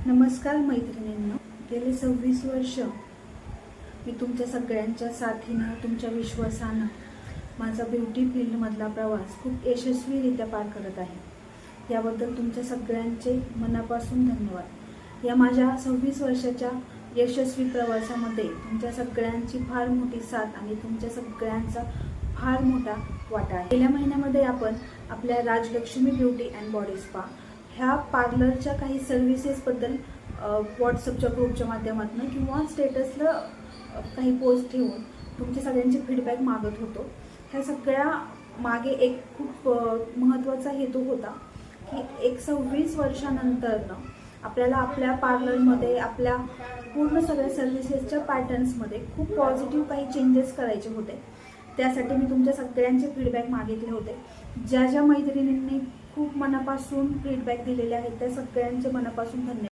नमस्कार मैत्रिणींनो, गेली 26 वर्ष मी तुमच्या सगळ्यांच्या साथीनं, तुमच्या विश्वासानं माझा ब्युटी फील्डमधला प्रवास खूप यशस्वीरित्या पार करत आहे। याबद्दल तुमच्या सगळ्यांचे मनापासून धन्यवाद। या माझ्या 26 वर्षाच्या यशस्वी प्रवासामध्ये तुमच्या सगळ्यांची फार मोठी साथ आणि तुमच्या सगळ्यांचा फार मोठा वाटा आहे। गेल्या महिन्यामध्ये आपण आपल्या Rajlakshmi beauty and body spa ह्या पार्लरच्या काही सर्व्हिसेसबद्दल व्हॉट्सअपच्या ग्रुपच्या माध्यमातून किंवा स्टेटसला काही पोस्ट ठेवून तुमच्या सगळ्यांचे फीडबॅक मागत होतो। ह्या सगळ्या मागे एक खूप महत्त्वाचा हेतू होता की 26 वर्षानंतरनं आपल्याला आपल्या पार्लरमध्ये आपल्या पूर्ण सगळ्या सर्व्हिसेसच्या पॅटर्न्समध्ये खूप पॉझिटिव्ह काही चेंजेस करायचे होते। त्यासाठी मी तुमच्या सगळ्यांचे फीडबॅक मागितले होते। ज्या ज्या मैत्रिणींनी खूप मनापासून फीडबॅक दिलेले आहेत त्या सगळ्यांचे मनापासून धन्यवाद।